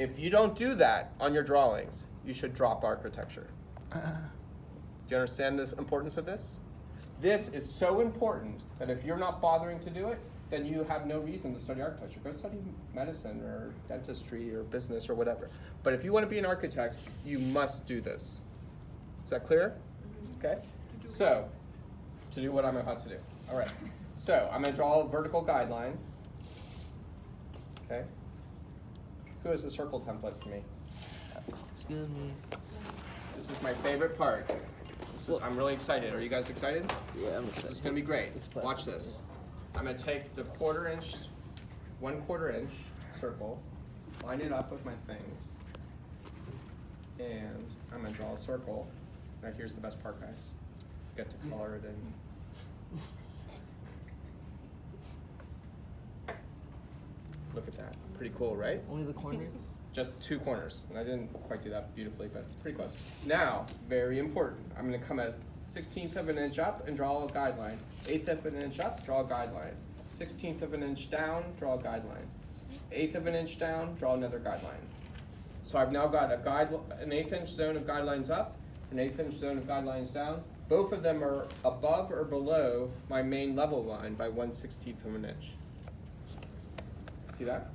If you don't do that on your drawings, you should drop architecture. Do you understand the importance of this? This is so important that if you're not bothering to do it, then you have no reason to study architecture. Go study medicine or dentistry or business or whatever. But if you want to be an architect, you must do this. Is that clear? Okay? So, to do what I'm about to do. All right. So, I'm going to draw a vertical guideline. Okay? Who has a circle template for me? Excuse me. This is my favorite part. I'm really excited. Are you guys excited? Yeah, I'm This excited. is going to be great. It's fun. Watch this. I'm going to take the 1/4 inch circle, line it up with my things, and I'm going to draw a circle. Now here's the best part, guys. Get to color it in. Look at that. Pretty cool, right? Only the corners? Just 2 corners, and I didn't quite do that beautifully, but pretty close. Now, very important, I'm gonna come a 1/16 of an inch up and draw a guideline. 1/8 of an inch up, draw a guideline. 1/16 of an inch down, draw a guideline. 1/8 of an inch down, draw another guideline. So I've now got an 1/8 inch zone of guidelines up, an 1/8 inch zone of guidelines down. Both of them are above or below my main level line by 1/16 of an inch. See that?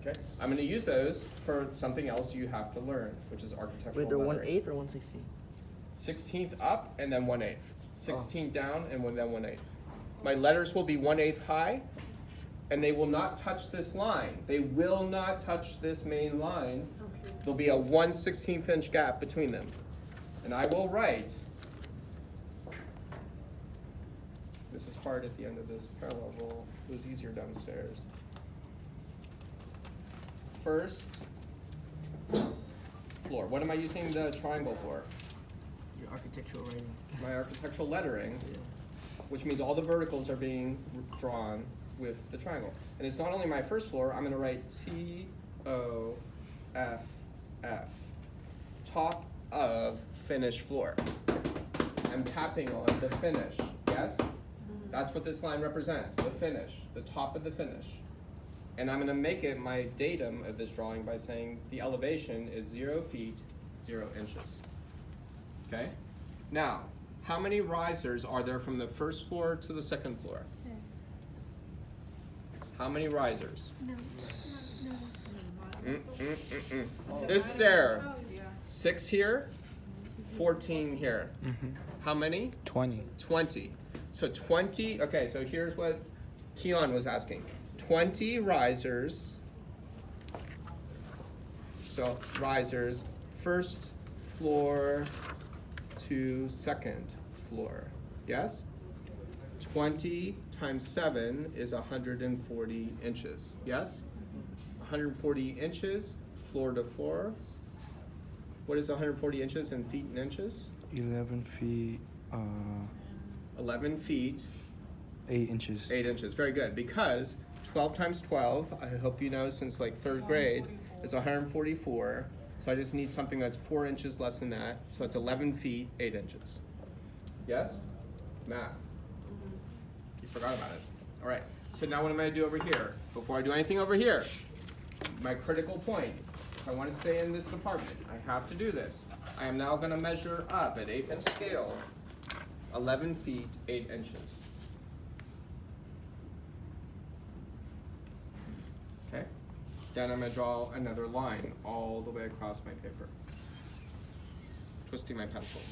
Okay, I'm going to use those for something else you have to learn, which is architectural Wait, they're lettering. 1/8 or 1/16? 16th up and then 1/8. 16th down and then 1/8. My letters will be 1/8 high, and they will not touch this line. They will not touch this main line. Okay. There'll be a 1/16 inch gap between them. And I will write, this is hard at the end of this parallel rule, it was easier downstairs. First floor. What am I using the triangle for? Your architectural writing. My architectural lettering, Yeah. which means all the verticals are being drawn with the triangle. And it's not only my first floor, I'm going to write TOFF, top of finished floor. I'm tapping on the finish, yes? That's what this line represents, the finish, the top of the finish. And I'm going to make it my datum of this drawing by saying the elevation is 0 feet, 0 inches. Okay? Now, how many risers are there from the first floor to the second floor? How many risers? No. This stair, Oh, yeah. 6 here, 14 here. How many? 20. 20. So 20, okay, so here's what Keon was asking. 20 risers, so risers, first floor to second floor, yes? 20 times 7 is 140 inches, yes? 140 inches, floor to floor. What is 140 inches in feet and inches? 11 feet, 11 feet, 8 inches. 8 inches. Very good. Because 12 times 12, I hope you know since like 3rd grade, is 144. So I just need something that's 4 inches less than that. So it's 11 feet, 8 inches. Yes? Math. You forgot about it. All right. So now what am I going to do over here? Before I do anything over here, my critical point. If I want to stay in this department, I have to do this. I am now going to measure up at 1/8 inch scale, 11 feet, 8 inches. Okay? Then I'm going to draw another line all the way across my paper, twisting my pencil.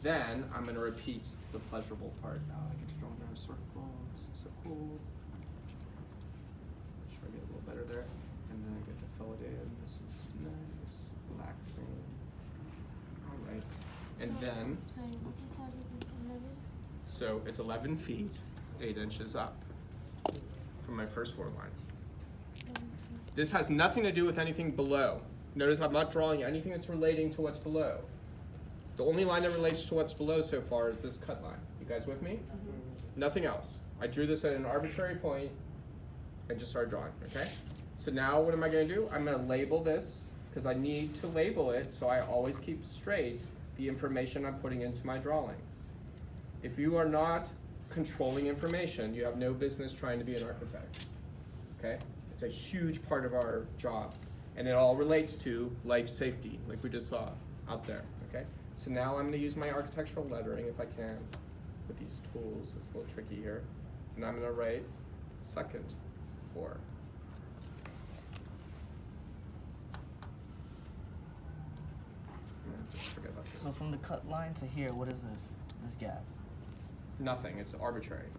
Then I'm going to repeat the pleasurable part. Oh, I get to draw another circle. This is so cool. Make sure I get a little better there. And then I get to fill it in. This is nice, relaxing. All right. And then, Sorry, what is that? 11? so it's 11 feet, 8 inches up from my first floor line. This has nothing to do with anything below. Notice I'm not drawing anything that's relating to what's below. The only line that relates to what's below so far is this cut line. You guys with me? Nothing else. I drew this at an arbitrary point and just started drawing, okay? So now what am I going to do? I'm going to label this because I need to label it so I always keep straight the information I'm putting into my drawing. If you are not controlling information, you have no business trying to be an architect, okay? It's a huge part of our job. And it all relates to life safety, like we just saw out there, okay? So now I'm gonna use my architectural lettering if I can with these tools. It's a little tricky here. And I'm gonna write second floor. Just forget about So this. from the cut line to here, what is this? This gap. Nothing, it's arbitrary.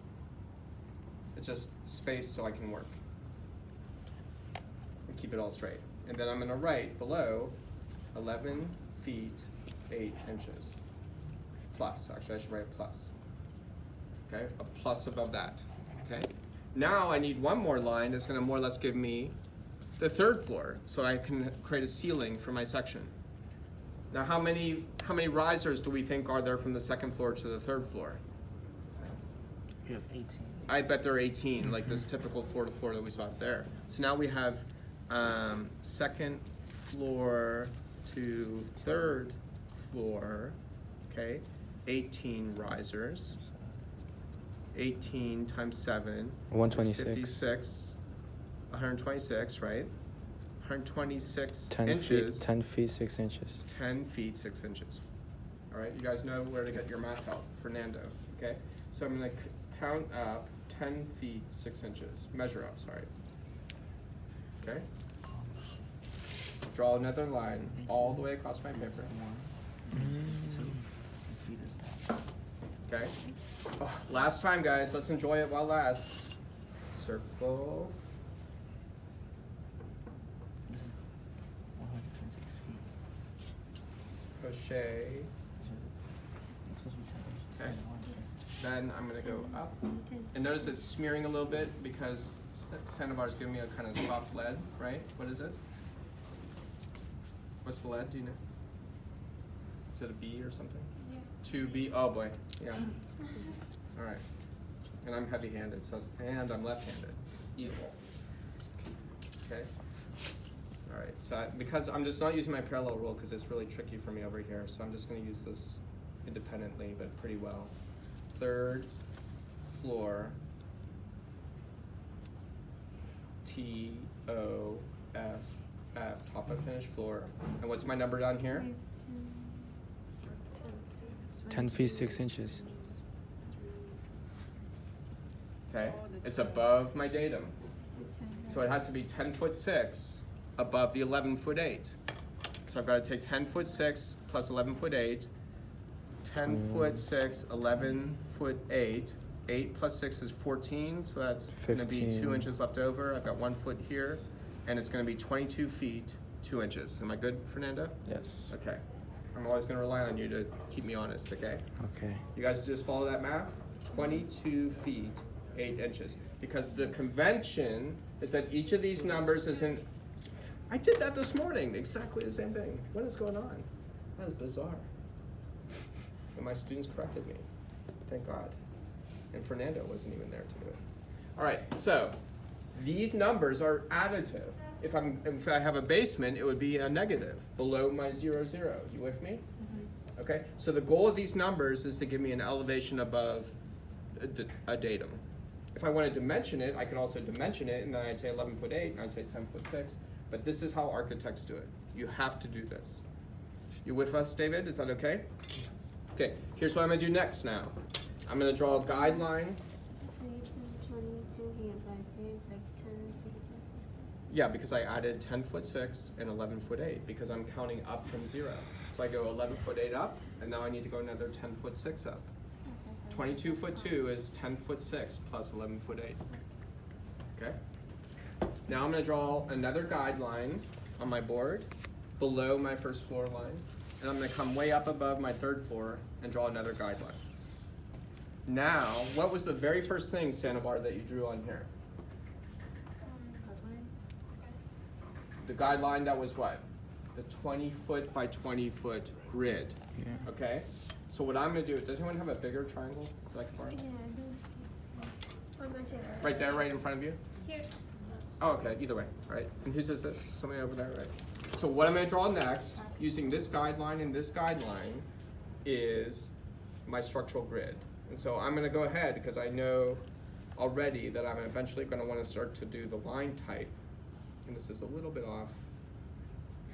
It's just space so I can work. And keep it all straight. And then I'm gonna write below 11 feet, 8 inches. Plus, actually I should write a plus. Okay, a plus above that, okay? Now I need one more line that's gonna more or less give me the third floor, so I can create a ceiling for my section. Now how many risers do we think are there from the second floor to the third floor? You have 18. I bet there are 18, like this typical floor to floor that we saw up there. So now we have second floor to third floor, okay? 18 risers. 18 times 7 126. is 56. 126, right? 126 10 inches. feet, 10 feet, 6 inches. 10 feet, 6 inches. All right, you guys know where to get your math help, Fernando, okay? So I'm gonna count up 10 feet, 6 inches. Measure up, sorry. Okay? Draw another line all the way across my paper. 1, 2. Feet is down. Okay? Oh, last time, guys, let's enjoy it while it lasts. Circle. This is 126 feet. Crochet. So it's supposed to be 10. Okay. 126. Then I'm gonna go up. And notice it's smearing a little bit because Sandovar's giving me a kind of soft lead, right? What is it? What's the lead? Do you know? Is it a B or something? Yeah. 2B. Oh boy. Yeah. All right. And I'm heavy-handed, and I'm left-handed. Evil. Okay. All right. So because I'm just not using my parallel rule because it's really tricky for me over here, so I'm just going to use this independently, but pretty well. Third floor. TOFF, top of finished floor. And what's my number down here? 10 feet, 6 inches. Okay, it's above my datum. So it has to be 10 foot 6 above the 11 foot 8. So I've got to take 10 foot 6 plus 11 foot 8. 10 foot 6, 11 foot 8. 8 plus 6 is 14, so that's going to be 2 15. inches left over. I've got 1 foot here, and it's going to be 22 feet, 2 inches. Am I good, Fernando? Yes. Okay. I'm always going to rely on you to keep me honest, okay? Okay. You guys just follow that math? 22 feet, 8 inches. Because the convention is that each of these numbers is in... I did that this morning, exactly the same thing. What is going on? That is bizarre. And my students corrected me. Thank God. And Fernando wasn't even there to do it. All right, so these numbers are additive. If I have a basement, it would be a negative below my 0, 0. You with me? Mm-hmm. Okay, so the goal of these numbers is to give me an elevation above a datum. If I wanted to dimension it, I could also dimension it, and then I'd say 11 foot 8, and I'd say 10 foot 6. But this is how architects do it. You have to do this. You with us, David? Is that okay? Okay, here's what I'm gonna do next now. I'm gonna draw a guideline. So you put 22 here, but there's like 10 feet plus Yeah, because I added 10 foot 6 and 11 foot 8 because I'm counting up from 0. So I go 11 foot 8 up, and now I need to go another 10 foot 6 up. 22 foot 2 is 10 foot 6 plus 11 foot 8. Okay? Now I'm gonna draw another guideline on my board below my first floor line, and I'm gonna come way up above my third floor and draw another guideline. Now, what was the very first thing, Sandovar, that you drew on here? The guideline that was what? The 20 foot by 20 foot grid. Yeah. Okay? So what I'm gonna do, does anyone have a bigger triangle that I can borrow? Yeah, I do. I'm gonna say that. Right there, right in front of you? Here. Oh, okay, either way, right? And whose is this? Somebody over there, right? So what I'm gonna draw next, using this guideline and this guideline, is my structural grid. And so I'm gonna go ahead, because I know already that I'm eventually gonna wanna start to do the line type. And this is a little bit off.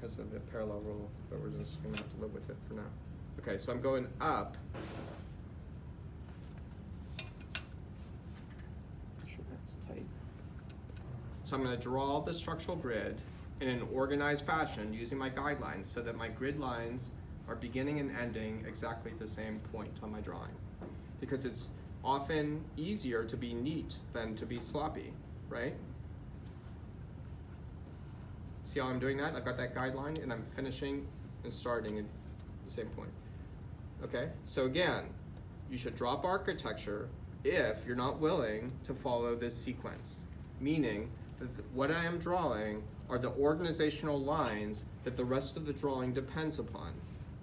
because of the parallel rule, but we're just gonna have to live with it for now. Okay, so I'm going up. Make sure that's tight. So I'm gonna draw the structural grid in an organized fashion using my guidelines so that my grid lines are beginning and ending exactly at the same point on my drawing. Because it's often easier to be neat than to be sloppy, right? See how I'm doing that? I've got that guideline and I'm finishing and starting at the same point. Okay, so again, you should drop architecture if you're not willing to follow this sequence. Meaning that what I am drawing are the organizational lines that the rest of the drawing depends upon.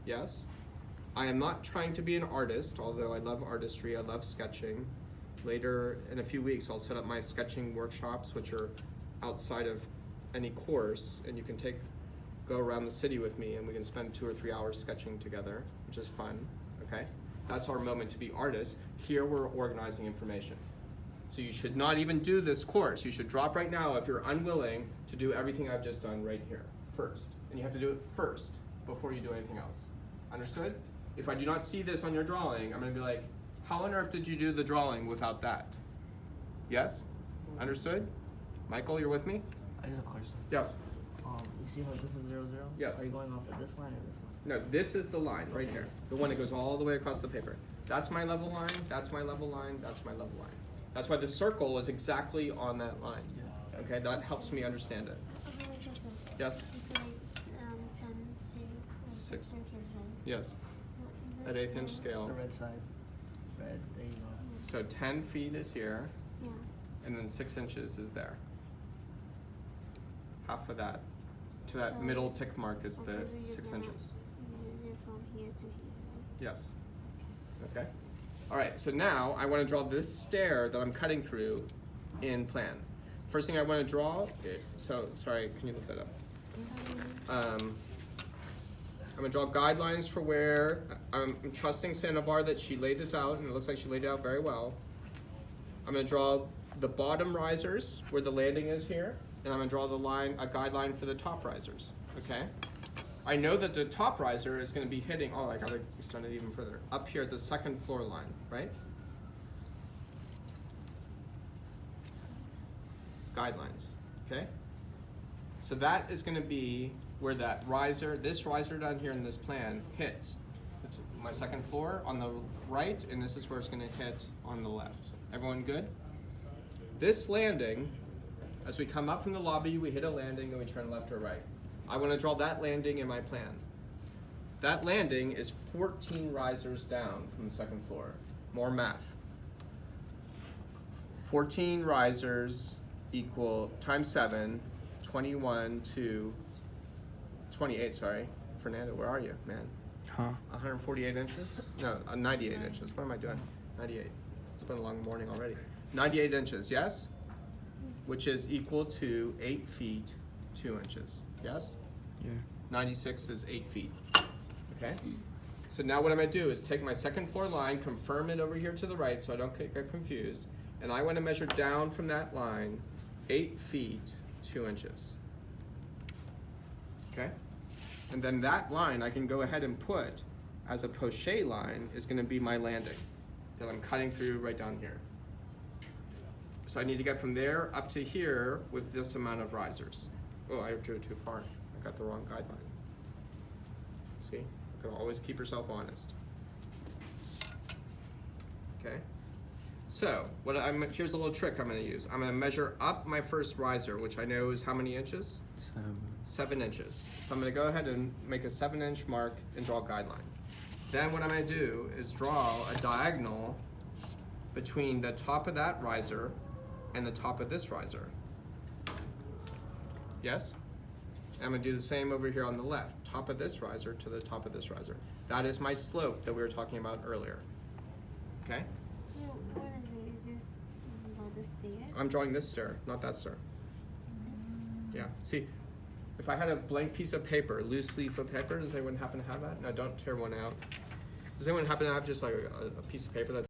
Yes? I am not trying to be an artist, although I love artistry, I love sketching. Later in a few weeks, I'll set up my sketching workshops, which are outside of any course, and you can go around the city with me and we can spend 2 or 3 hours sketching together, which is fun, okay? That's our moment to be artists. Here we're organizing information. So you should not even do this course. You should drop right now if you're unwilling to do everything I've just done right here first. And you have to do it first before you do anything else. Understood? If I do not see this on your drawing, I'm gonna be like, how on earth did you do the drawing without that? Yes? Understood? Michael, you're with me? I just have a question. Yes. You see how this is 0, 0? Yes. Are you going off of this line or this line? No, this is the line right here. The one that goes all the way across the paper. That's my level line, that's my level line, that's my level line. That's why the circle is exactly on that line. Yeah. Okay, that helps me understand it. Okay, wait just a second. Yes? It's like 10 feet, 6 6. inches, right? Yes, So at this 1/8 inch is- scale. It's the red side. Red, there you go. So 10 feet is here, Yeah. and then 6 inches is there. Half of that, to that So- middle tick mark is the Okay, so you're 6 gonna inches. measure from here to here, right? Yes. Okay. All right, so now I want to draw this stair that I'm cutting through in plan. First thing I want to draw, sorry, can you lift that up? I'm gonna draw guidelines for where, I'm trusting Sandovar that she laid this out, and it looks like she laid it out very well. I'm gonna draw the bottom risers, where the landing is here, and I'm gonna draw a guideline for the top risers, okay? I know that the top riser is gonna be hitting, I gotta extend it even further, up here at the second floor line, right? Guidelines, okay? So that is gonna be where that riser, this riser down here in this plan hits my second floor on the right, and this is where it's gonna hit on the left. Everyone good? This landing, as we come up from the lobby, we hit a landing and we turn left or right. I wanna draw that landing in my plan. That landing is 14 risers down from the second floor. More math. 14 risers equal times 7, 21 to 28, sorry. Fernando, where are you, man? Huh? 148 inches? No, 98 inches. What am I doing? 98. It's been a long morning already. 98 inches, yes? Which is equal to 8 feet, 2 inches. Yes? Yeah. 96 is 8 feet. Okay? So now what I'm gonna do is take my second floor line, confirm it over here to the right so I don't get confused, and I wanna measure down from that line 8 feet, 2 inches. Okay? And then that line I can go ahead and put as a pochette line is gonna be my landing that I'm cutting through right down here. So I need to get from there up to here with this amount of risers. Oh, I drew it too far. I got the wrong guideline. See? You can always keep yourself honest. Okay? So, here's a little trick I'm gonna use. I'm gonna measure up my first riser, which I know is how many inches? 7 inches. So I'm gonna go ahead and make a 7-inch mark and draw a guideline. Then what I'm gonna do is draw a diagonal between the top of that riser and the top of this riser. Yes? I'm gonna do the same over here on the left. Top of this riser to the top of this riser. That is my slope that we were talking about earlier. Okay? So what are they? Just about the stairs? I'm drawing this stair, not that stair. Yeah, see, if I had a blank piece of paper, loose leaf of paper, does anyone happen to have that? No, don't tear one out. Does anyone happen to have just like a piece of paper that's